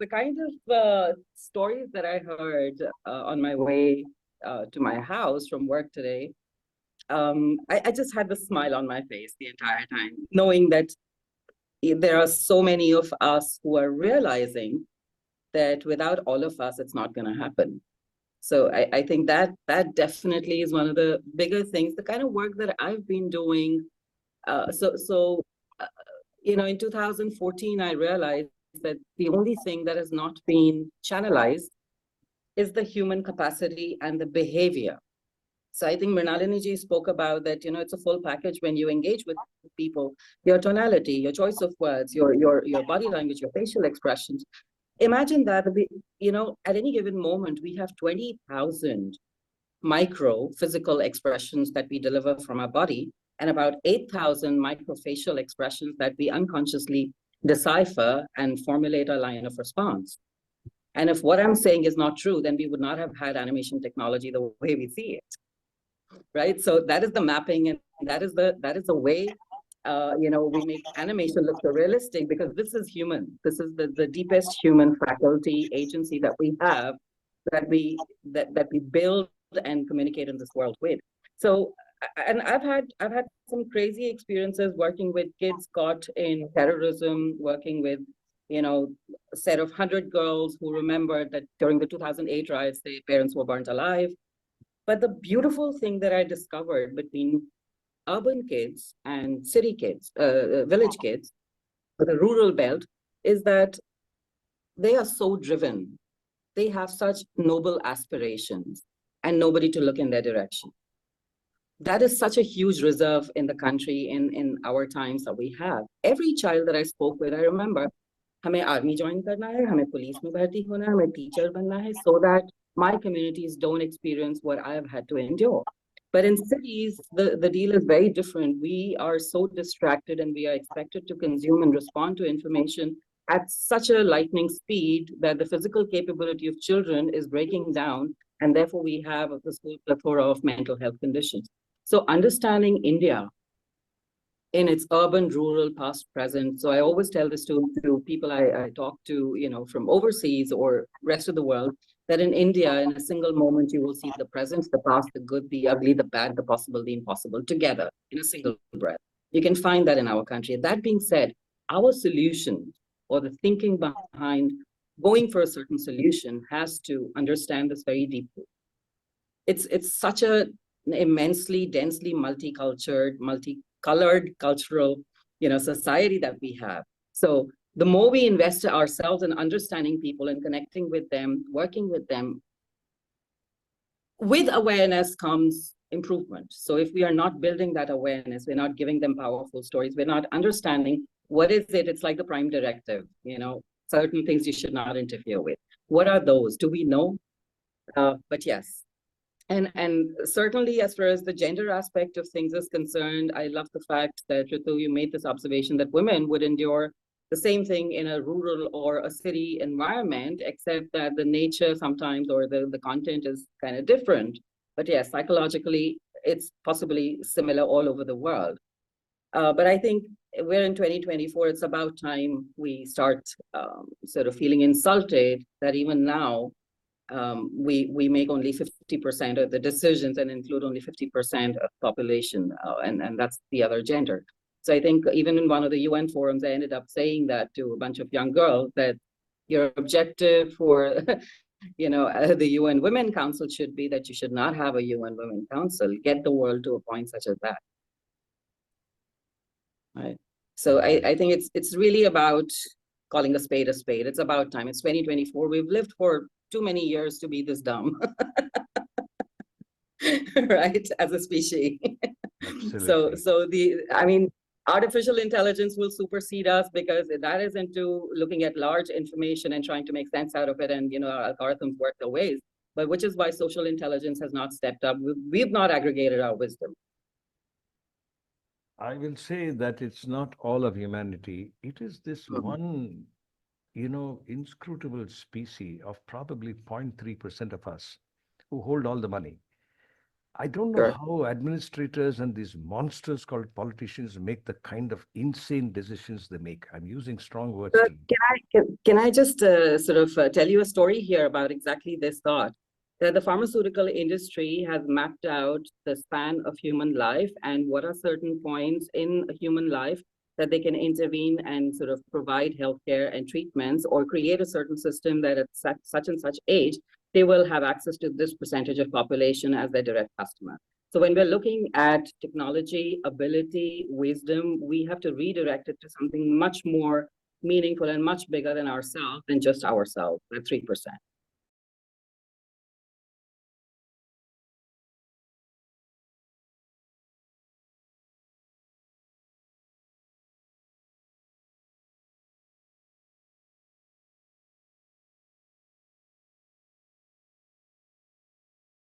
kind of stories that I heard on my way to my house from work today, I just had the smile on my face the entire time, knowing that there are so many of us who are realizing that without all of us, it's not going to happen. So I think that definitely is one of the bigger things, the kind of work that I've been doing. In 2014, I realized that the only thing that has not been channelized is the human capacity and the behavior. So I think Mrinalini ji spoke about that, it's a full package when you engage with people, your tonality, your choice of words, your body language, your facial expressions. Imagine that, at any given moment, we have 20,000 micro physical expressions that we deliver from our body and about 8,000 microfacial expressions that we unconsciously decipher and formulate a line of response. And if what I'm saying is not true, then we would not have had animation technology the way we see it, right? So that is the mapping, and that is the way we make animation look so realistic, because this is human. This is the deepest human faculty agency that we have, that we build and communicate in this world with. So, and I've had some crazy experiences working with kids caught in terrorism, working with a set of 100 girls who remembered that during the 2008 riots, their parents were burnt alive. But the beautiful thing that I discovered between urban kids and city kids, village kids, the rural belt, is that they are so driven. They have such noble aspirations and nobody to look in their direction. That is such a huge reserve in the country in our times that we have. Every child that I spoke with, I remember, हमें army join करना है, हमें police में भर्ती होना है, हमें teacher बनना है, so that my communities don't experience what I have had to endure. But in cities, the deal is very different. We are so distracted and we are expected to consume and respond to information at such a lightning speed that the physical capability of children is breaking down, and therefore we have this whole plethora of mental health conditions. So understanding India in its urban, rural, past, present. So I always tell this to people I talk to, from overseas or rest of the world, that in India, in a single moment, you will see the present, the past, the good, the ugly, the bad, the possible, the impossible, together in a single breath. You can find that in our country. That being said, our solution, or the thinking behind going for a certain solution, has to understand this very deeply. It's such an immensely, densely multicultured, multicolored cultural, society that we have. So the more we invest ourselves in understanding people and connecting with them, working with them, with awareness comes improvement. So if we are not building that awareness, we're not giving them powerful stories, we're not understanding what is it, it's like the prime directive, certain things you should not interfere with. What are those? Do we know? But yes. And certainly, as far as the gender aspect of things is concerned, I love the fact that, Ritu, you made this observation that women would endure the same thing in a rural or a city environment, except that the nature sometimes, or the content, is kind of different. But yes, psychologically, it's possibly similar all over the world. But I think we're in 2024, it's about time we start sort of feeling insulted that even now, we make only 50% of the decisions and include only 50% of population, and that's the other gender. So I think even in one of the UN forums, I ended up saying that to a bunch of young girls, that your objective for the UN Women Council should be that you should not have a UN Women Council. Get the world to a point such as that. Right. So I think it's really about calling a spade a spade. It's about time. It's 2024. We've lived for too many years to be this dumb, right? As a species. Absolutely. Artificial intelligence will supersede us, because that is into looking at large information and trying to make sense out of it, and algorithms work their ways. But which is why social intelligence has not stepped up. We've not aggregated our wisdom. I will say that it's not all of humanity. It is this one, inscrutable species of probably 0.3% of us who hold all the money. I don't know Sure. how administrators and these monsters called politicians make the kind of insane decisions they make. I'm using strong words to. Can I just sort of tell you a story here about exactly this thought? That the pharmaceutical industry has mapped out the span of human life and what are certain points in a human life that they can intervene and sort of provide healthcare and treatments or create a certain system that at such and such age, they will have access to this percentage of population as their direct customer. So when we're looking at technology, ability, wisdom, we have to redirect it to something much more meaningful and much bigger than ourselves, than just ourselves, at 3%.